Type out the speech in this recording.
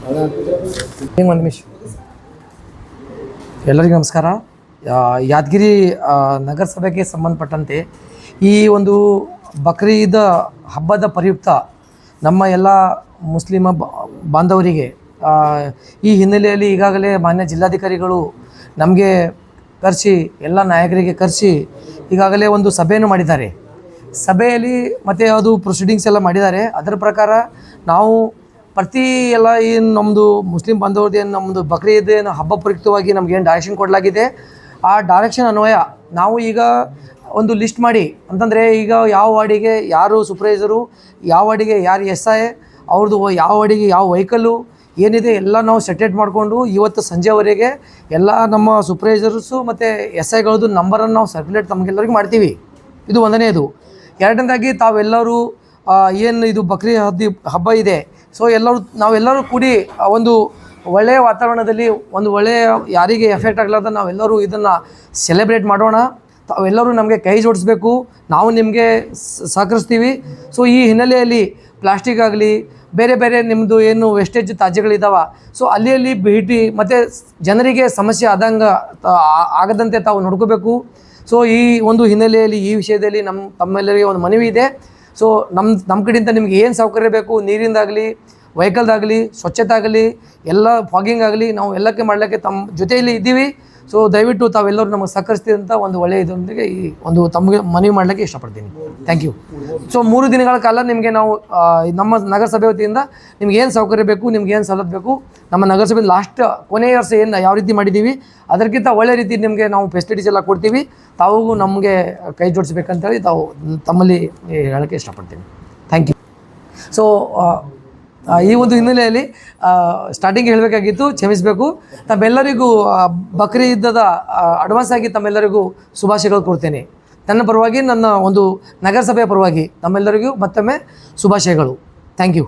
ಒಂದು ನಿಮಿಷ. ಎಲ್ಲರಿಗೂ ನಮಸ್ಕಾರ. ಯಾದಗಿರಿ ನಗರಸಭೆಗೆ ಸಂಬಂಧಪಟ್ಟಂತೆ ಈ ಒಂದು ಬಕ್ರೀದ್ ಹಬ್ಬದ ಪ್ರಯುಕ್ತ ನಮ್ಮ ಎಲ್ಲ ಮುಸ್ಲಿಮ ಬಾಂಧವರಿಗೆ ಈ ಹಿನ್ನೆಲೆಯಲ್ಲಿ ಈಗಾಗಲೇ ಮಾನ್ಯ ಜಿಲ್ಲಾಧಿಕಾರಿಗಳು ನಮಗೆ ಕರೆಸಿ, ಎಲ್ಲ ನಾಯಕರಿಗೆ ಕರೆಸಿ ಈಗಾಗಲೇ ಒಂದು ಸಭೆಯನ್ನು ಮಾಡಿದ್ದಾರೆ. ಸಭೆಯಲ್ಲಿ ಮತ್ತು ಅದು ಪ್ರೊಸೀಡಿಂಗ್ಸ್ ಎಲ್ಲ ಮಾಡಿದ್ದಾರೆ. ಅದರ ಪ್ರಕಾರ ನಾವು ಪ್ರತಿ ಎಲ್ಲ ಏನು ನಮ್ಮದು ಮುಸ್ಲಿಂ ಬಾಂಧವ್ರದ್ದು ಏನು ನಮ್ಮದು ಬಕ್ರೀದ್ ಏನು ಹಬ್ಬ ಪ್ರಯುಕ್ತವಾಗಿ ನಮಗೇನು ಡೈರೆಕ್ಷನ್ ಕೊಡಲಾಗಿದೆ, ಆ ಡೈರೆಕ್ಷನ್ ಅನ್ವಯ ನಾವು ಈಗ ಒಂದು ಲಿಸ್ಟ್ ಮಾಡಿ, ಅಂತಂದರೆ ಈಗ ಯಾವ ವಾರ್ಡಿಗೆ ಯಾರು ಸೂಪರ್ವೈಸರು, ಯಾವ ವಾರ್ಡಿಗೆ ಯಾರು SI, ಅವ್ರದ್ದು ಯಾವ ವಾರ್ಡಿಗೆ ಯಾವ ವೆಹಿಕಲ್ಲು ಏನಿದೆ ಎಲ್ಲ ನಾವು ಸೆಟೇಟ್ ಮಾಡಿಕೊಂಡು ಇವತ್ತು ಸಂಜೆವರೆಗೆ ಎಲ್ಲ ನಮ್ಮ ಸೂಪರ್ವೈಸರ್ಸು ಮತ್ತು SIಗಳದ್ದು ನಂಬರನ್ನು ನಾವು ಸರ್ಕ್ಯುಲೇಟ್ ತಮಗೆಲ್ಲರಿಗೂ ಮಾಡ್ತೀವಿ. ಇದು ಒಂದನೇದು. ಎರಡನೇದಾಗಿ ತಾವೆಲ್ಲರೂ ಏನು ಇದು ಬಕ್ರೀದ್ ಹಬ್ಬ ಇದೆ, ಸೊ ನಾವೆಲ್ಲರೂ ಕೂಡಿ ಒಂದು ಒಳ್ಳೆಯ ವಾತಾವರಣದಲ್ಲಿ ಒಂದು ಒಳ್ಳೆಯ ಯಾರಿಗೆ ಎಫೆಕ್ಟ್ ಆಗಲಾರ್ದ ನಾವೆಲ್ಲರೂ ಇದನ್ನು ಸೆಲೆಬ್ರೇಟ್ ಮಾಡೋಣ. ತಾವೆಲ್ಲರೂ ನಮಗೆ ಕೈ ಜೋಡಿಸ್ಬೇಕು, ನಾವು ನಿಮಗೆ ಸಹಕರಿಸ್ತೀವಿ. ಸೊ ಈ ಹಿನ್ನೆಲೆಯಲ್ಲಿ ಪ್ಲಾಸ್ಟಿಕ್ ಆಗಲಿ ಬೇರೆ ಬೇರೆ ನಿಮ್ಮದು ಏನು ವೇಸ್ಟೇಜ್ ತ್ಯಾಜ್ಯಗಳಿದ್ದಾವೆ, ಸೊ ಅಲ್ಲಿ ಭೇಟಿ ಮತ್ತು ಜನರಿಗೆ ಸಮಸ್ಯೆ ಆಗದಂತೆ ತಾವು ನೋಡ್ಕೋಬೇಕು. ಸೊ ಈ ಒಂದು ಹಿನ್ನೆಲೆಯಲ್ಲಿ ಈ ವಿಷಯದಲ್ಲಿ ತಮ್ಮೆಲ್ಲರಿಗೆ ಒಂದು ಮನವಿ ಇದೆ. ಸೊ ನಮ್ಮ ಕಡೆಯಿಂದ ನಿಮ್ಗೆ ಏನು ಸೌಕರ್ಯ ಬೇಕು, ನೀರಿಂದಾಗಲಿ, ವೆಹಿಕಲ್ದಾಗಲಿ, ಸ್ವಚ್ಛತೆ ಆಗಲಿ, ಎಲ್ಲ ಫಾಗಿಂಗ್ ಆಗಲಿ, ನಾವು ಎಲ್ಲಕ್ಕೆ ಮಾಡಲಿಕ್ಕೆ ತಮ್ಮ ಜೊತೆಯಲ್ಲಿ ಇದ್ದೀವಿ. ಸೊ ದಯವಿಟ್ಟು ತಾವೆಲ್ಲರೂ ನಮಗೆ ಸಹಕರಿಸ್ತೀವಿ ಅಂತ ಒಂದು ಒಳ್ಳೆಯ ಇದರೊಂದಿಗೆ ಈ ಒಂದು ತಮಗೆ ಮನವಿ ಮಾಡಲಿಕ್ಕೆ ಇಷ್ಟಪಡ್ತೀನಿ. Thank you. ಸೊ 3 ದಿನಗಳ ಕಾಲ ನಿಮಗೆ ನಾವು ನಮ್ಮ ನಗರಸಭೆ ವತಿಯಿಂದ ನಿಮ್ಗೆ ಏನು ಸೌಕರ್ಯ ಬೇಕು, ನಿಮ್ಗೆ ಏನು ಸವಲತ್ತು ಬೇಕು, ನಮ್ಮ ನಗರಸಭೆ ಲಾಸ್ಟ್ ಕೊನೆಯ ವರ್ಷ ಏನು ಯಾವ ರೀತಿ ಮಾಡಿದ್ದೀವಿ ಅದಕ್ಕಿಂತ ಒಳ್ಳೆ ರೀತಿ ನಿಮಗೆ ನಾವು ಫೆಸಿಲಿಟೀಸ್ ಎಲ್ಲ ಕೊಡ್ತೀವಿ. ತಾವು ನಮಗೆ ಕೈ ಜೋಡಿಸ್ಬೇಕಂತೇಳಿ ತಮ್ಮಲ್ಲಿ ಹೇಳೋಕ್ಕೆ ಇಷ್ಟಪಡ್ತೀನಿ. Thank you. ಸೊ ಈ ಒಂದು ಹಿನ್ನೆಲೆಯಲ್ಲಿ ಸ್ಟಾರ್ಟಿಂಗ್ ಹೇಳಬೇಕಾಗಿತ್ತು, ಕ್ಷಮಿಸಬೇಕು. ತಮ್ಮೆಲ್ಲರಿಗೂ ಬಕ್ರೀದದ ಅಡ್ವಾನ್ಸ್ ಆಗಿ ತಮ್ಮೆಲ್ಲರಿಗೂ ಶುಭಾಶಯಗಳು ಕೊಡ್ತೇನೆ. ನನ್ನ ಪರವಾಗಿ, ನನ್ನ ಒಂದು ನಗರಸಭೆಯ ಪರವಾಗಿ ತಮ್ಮೆಲ್ಲರಿಗೂ ಮತ್ತೊಮ್ಮೆ ಶುಭಾಶಯಗಳು. Thank you.